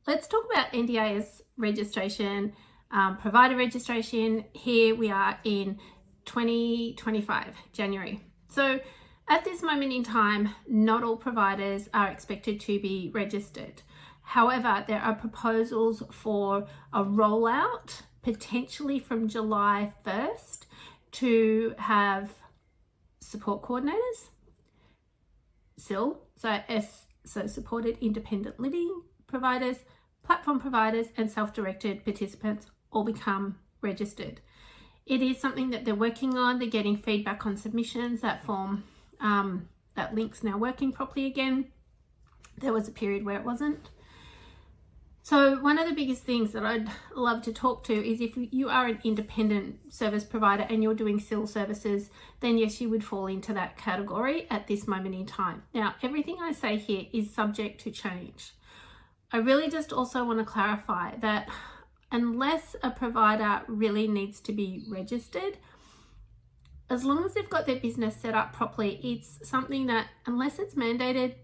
let's talk about NDIS registration, provider registration. Here we are in 2025, January. So at this moment in time, not all providers are expected to be registered. However, there are proposals for a rollout, potentially from July 1st, to have support coordinators, SIL, so supported independent living providers, platform providers, and self-directed participants all become registered. It is something that they're working on. They're getting feedback on submissions. That form, that link's now working properly again. There was a period where it wasn't. So one of the biggest things that I'd love to talk to is if you are an independent service provider and you're doing SIL services, then yes, you would fall into that category at this moment in time. Now, everything I say here is subject to change. I really just also want to clarify that unless a provider really needs to be registered, as long as they've got their business set up properly, it's something that unless it's mandated,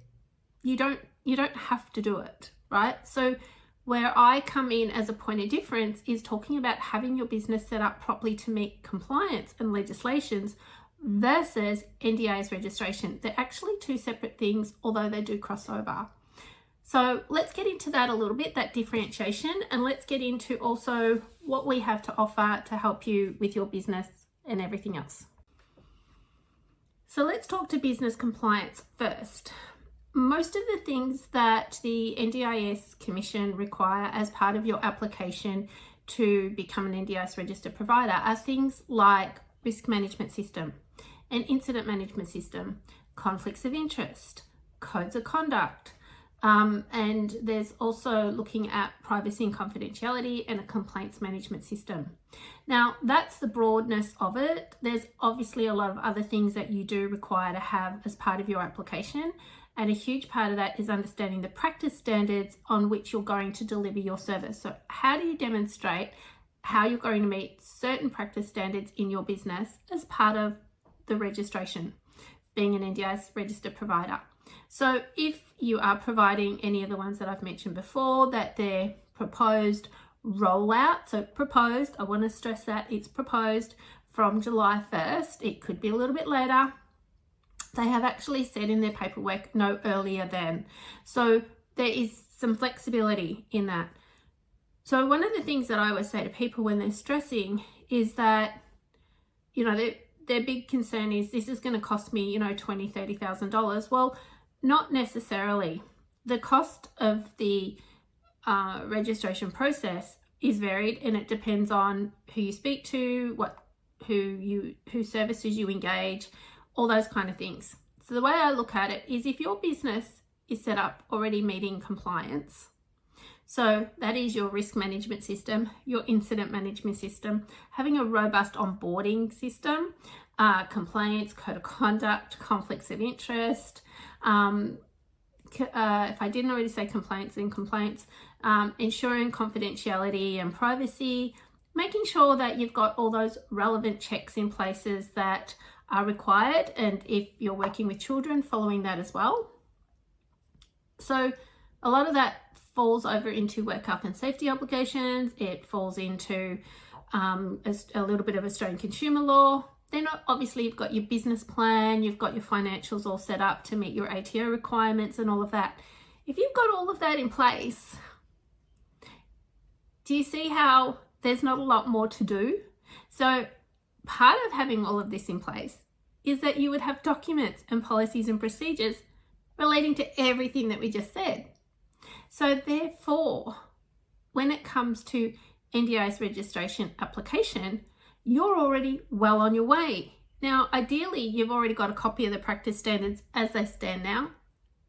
you don't have to do it, right? So where I come in as a point of difference is talking about having your business set up properly to meet compliance and legislations versus NDIS registration. They're actually two separate things, although they do cross over. So let's get into that a little bit, that differentiation, and let's get into also what we have to offer to help you with your business and everything else. So let's talk to business compliance first. Most of the things that the NDIS Commission require as part of your application to become an NDIS registered provider are things like risk management system, an incident management system, conflicts of interest, codes of conduct, and there's also looking at privacy and confidentiality and a complaints management system. Now, that's the broadness of it. There's obviously a lot of other things that you do require to have as part of your application. And a huge part of that is understanding the practice standards on which you're going to deliver your service. So how do you demonstrate how you're going to meet certain practice standards in your business as part of the registration, being an NDIS registered provider? So if you are providing any of the ones that I've mentioned before, that they're proposed rollout, so proposed, I want to stress that it's proposed from July 1st. It could be a little bit later. They have actually said in their paperwork no earlier than. So there is some flexibility in that. So one of the things that I always say to people when they're stressing is that, you know, their big concern is this is going to cost me, you know, $20,000, $30,000. Well, not necessarily. The cost of the registration process is varied, and it depends on who you speak to, who services you engage, all those kind of things. So the way I look at it is if your business is set up already meeting compliance, so that is your risk management system, your incident management system, having a robust onboarding system, complaints, code of conduct, conflicts of interest, if I didn't already say complaints, then complaints, ensuring confidentiality and privacy, making sure that you've got all those relevant checks in places that are required, and if you're working with children, following that as well. So a lot of that falls over into work health and safety obligations. It falls into a little bit of Australian consumer law. Then obviously you've got your business plan, you've got your financials all set up to meet your ATO requirements and all of that. If you've got all of that in place, do you see how there's not a lot more to do? So part of having all of this in place is that you would have documents and policies and procedures relating to everything that we just said. So therefore, when it comes to NDIS registration application, you're already well on your way. Now, ideally, you've already got a copy of the practice standards as they stand now,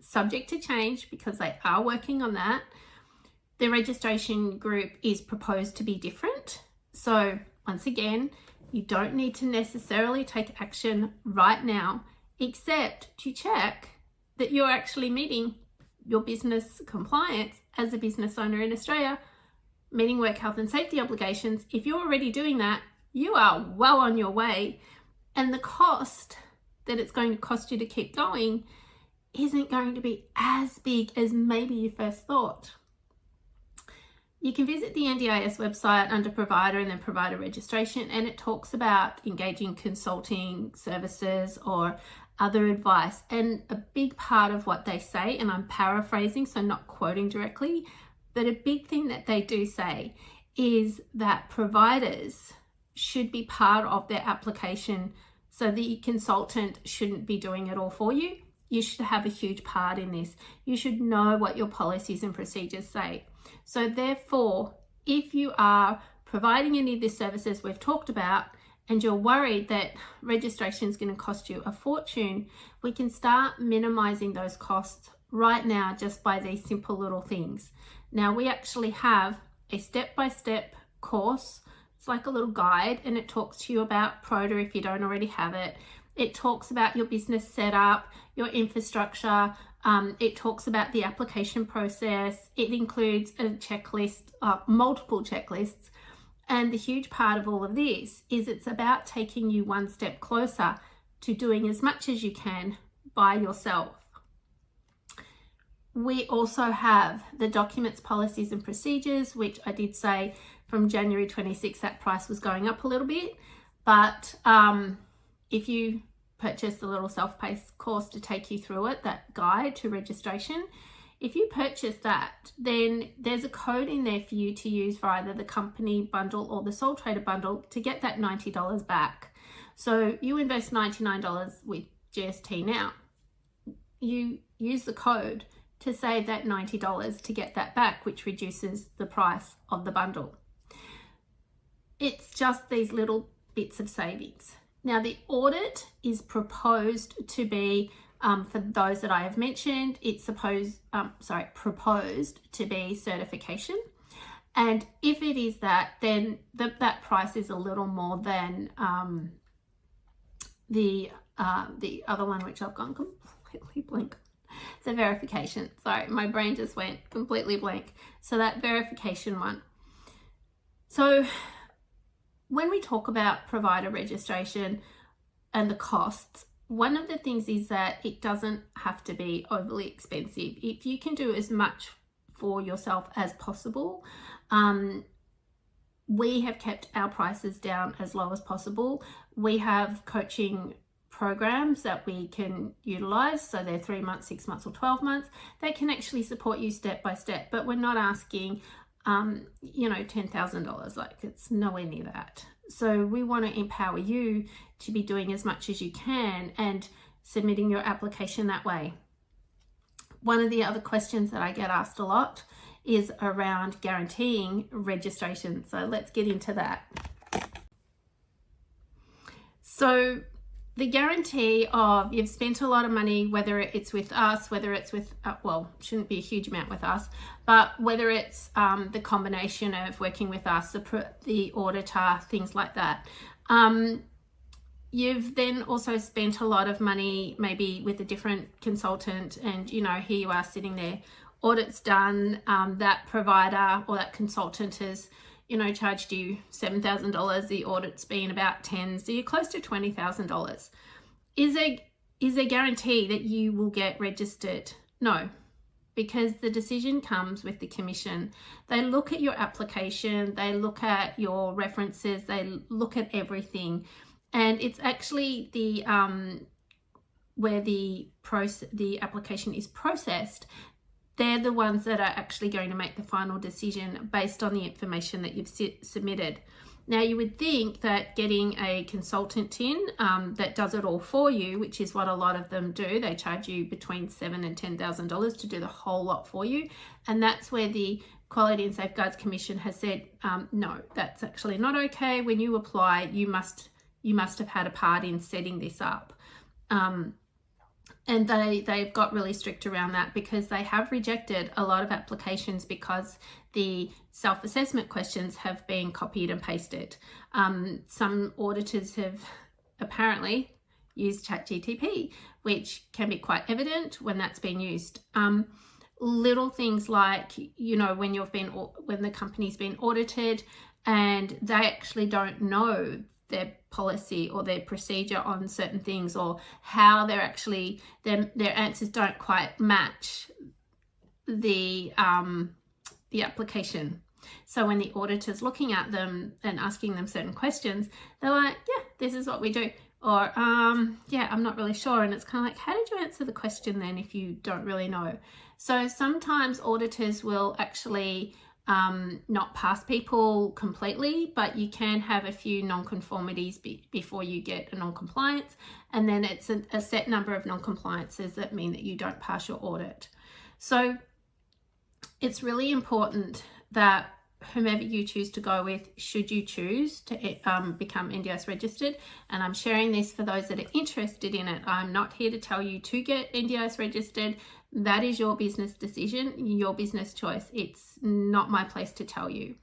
subject to change because they are working on that. The registration group is proposed to be different. So once again, you don't need to necessarily take action right now, except to check that you're actually meeting your business compliance as a business owner in Australia, meeting work health and safety obligations. If you're already doing that, you are well on your way, and the cost that it's going to cost you to keep going isn't going to be as big as maybe you first thought. you can visit the NDIS website under provider and then provider registration, and it talks about engaging consulting services or other advice. And a big part of what they say, and I'm paraphrasing, so not quoting directly, but a big thing that they do say is that providers should be part of their application. So the consultant shouldn't be doing it all for you. You should have a huge part in this. You should know what your policies and procedures say. So therefore, if you are providing any of the services we've talked about and you're worried that registration is going to cost you a fortune, we can start minimizing those costs right now just by these simple little things. Now, we actually have a step-by-step course. It's like a little guide, and it talks to you about Proda if you don't already have it. It talks about your business setup, your infrastructure. It talks about the application process. It includes a checklist, multiple checklists. And the huge part of all of this is it's about taking you one step closer to doing as much as you can by yourself. We also have the documents, policies and procedures, which I did say from January 26, that price was going up a little bit. But if you purchase the little self-paced course to take you through it, that guide to registration, if you purchase that, then there's a code in there for you to use for either the company bundle or the sole trader bundle to get that $90 back. So you invest $99 with GST now. You use the code to save that $90 to get that back, which reduces the price of the bundle. It's just these little bits of savings. Now, the audit is proposed to be, for those that I have mentioned, it's proposed to be certification. And if it is that, then that price is a little more than the other one, which I've gone completely blank. The verification. Sorry, my brain just went completely blank. So that verification one. So when we talk about provider registration and the costs, one of the things is that it doesn't have to be overly expensive. If you can do as much for yourself as possible, we have kept our prices down as low as possible. We have coaching programs that we can utilize, so they're 3 months, 6 months or 12 months. They can actually support you step by step, but we're not asking $10,000, like it's nowhere near that. So we want to empower you to be doing as much as you can and submitting your application that way. One of the other questions that I get asked a lot is around guaranteeing registration. So let's get into that. So the guarantee of you've spent a lot of money, whether it's with us, whether it's with, shouldn't be a huge amount with us, but whether it's the combination of working with us, the auditor, things like that. You've then also spent a lot of money, maybe with a different consultant, and here you are sitting there, audit's done, that provider or that consultant has charged you $7,000, the audit's been about 10, so you're close to $20,000. Is a guarantee that you will get registered? No, because the decision comes with the commission. They look at your application, they look at your references, they look at everything, and it's actually the where the application is processed. They're the ones that are actually going to make the final decision based on the information that you've submitted. Now, you would think that getting a consultant in that does it all for you, which is what a lot of them do, they charge you between $7,000 and $10,000 to do the whole lot for you. And that's where the Quality and Safeguards Commission has said, no, that's actually not okay. When you apply, you must have had a part in setting this up. And they've got really strict around that because they have rejected a lot of applications because the self-assessment questions have been copied and pasted. Some auditors have apparently used ChatGPT, which can be quite evident when that's been used. Little things like, when the company's been audited and they actually don't know their policy or their procedure on certain things, or how they're actually their answers don't quite match the application. So when the auditor's looking at them and asking them certain questions, they're like, yeah, this is what we do. Or, yeah, I'm not really sure. And it's kind of like, how did you answer the question then if you don't really know? So sometimes auditors will actually not pass people completely, but you can have a few non-conformities before you get a non-compliance. And then it's a set number of non-compliances that mean that you don't pass your audit. So it's really important that whomever you choose to go with, should you choose to become NDIS registered, and I'm sharing this for those that are interested in it. I'm not here to tell you to get NDIS registered. That is your business decision, your business choice. It's not my place to tell you.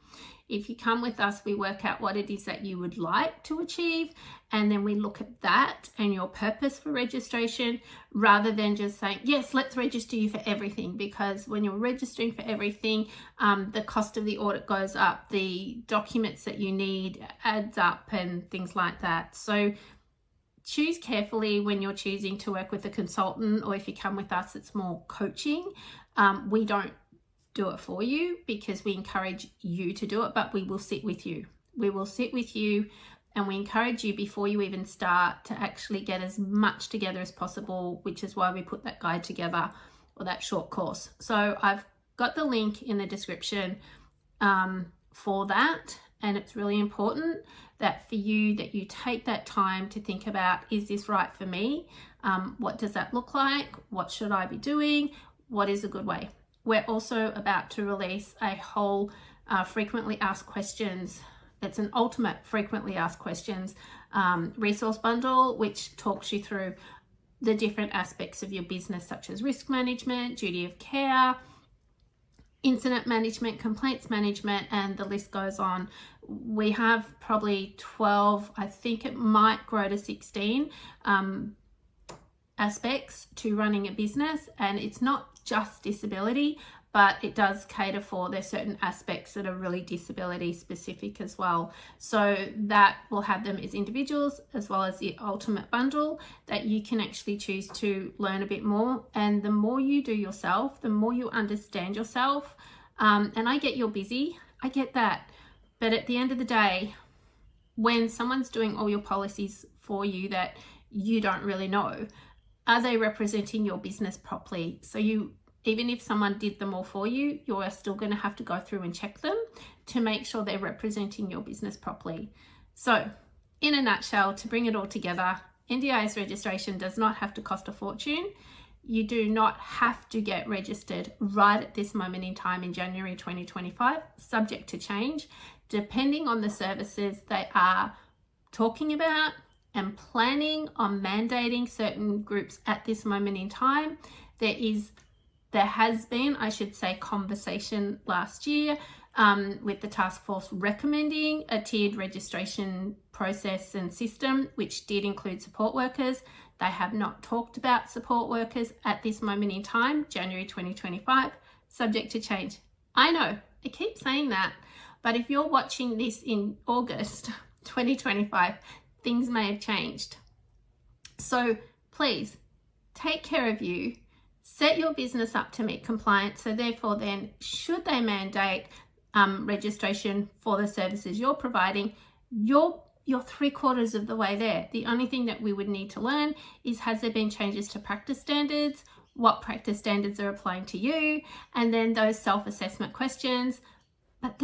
If you come with us, we work out what it is that you would like to achieve, and then we look at that and your purpose for registration, rather than just saying, yes, let's register you for everything, because when you're registering for everything, the cost of the audit goes up, the documents that you need adds up and things like that. So choose carefully when you're choosing to work with a consultant, or if you come with us, it's more coaching. We don't do it for you because we encourage you to do it, but we will sit with you. We will sit with you, and we encourage you before you even start to actually get as much together as possible, which is why we put that guide together, or that short course. So I've got the link in the description for that, and it's really important that for you, that you take that time to think about, is this right for me? What does that look like? What should I be doing? What is a good way? We're also about to release a whole frequently asked questions. It's an ultimate frequently asked questions resource bundle, which talks you through the different aspects of your business, such as risk management, duty of care, incident management, complaints management, and the list goes on. We have probably 12, I think it might grow to 16 aspects to running a business, and it's not just disability, but it does cater for, there's certain aspects that are really disability specific as well. So that will have them as individuals, as well as the ultimate bundle that you can actually choose to learn a bit more. And the more you do yourself, the more you understand yourself. And I get you're busy, I get that. But at the end of the day, when someone's doing all your policies for you that you don't really know, are they representing your business properly? So you, even if someone did them all for you, you're still going to have to go through and check them to make sure they're representing your business properly. So in a nutshell, to bring it all together, NDIS registration does not have to cost a fortune. You do not have to get registered right at this moment in time in January 2025, subject to change, depending on the services they are talking about and planning on mandating certain groups at this moment in time. There has been, I should say, conversation last year with the task force recommending a tiered registration process and system, which did include support workers. They have not talked about support workers at this moment in time, January 2025, subject to change. I know, I keep saying that, but if you're watching this in August 2025, things may have changed. So please take care of you. Set your business up to meet compliance. So therefore then, should they mandate registration for the services you're providing, you're 3/4 of the way there. The only thing that we would need to learn is, has there been changes to practice standards? What practice standards are applying to you? And then those self-assessment questions. But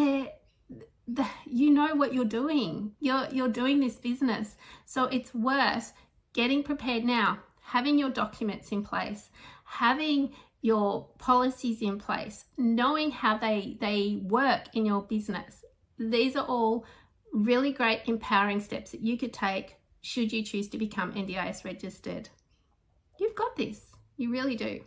you know what you're doing. You're doing this business. So it's worth getting prepared now, having your documents in place, having your policies in place, knowing how they work in your business. These are all really great empowering steps that you could take should you choose to become NDIS registered. You've got this. You really do.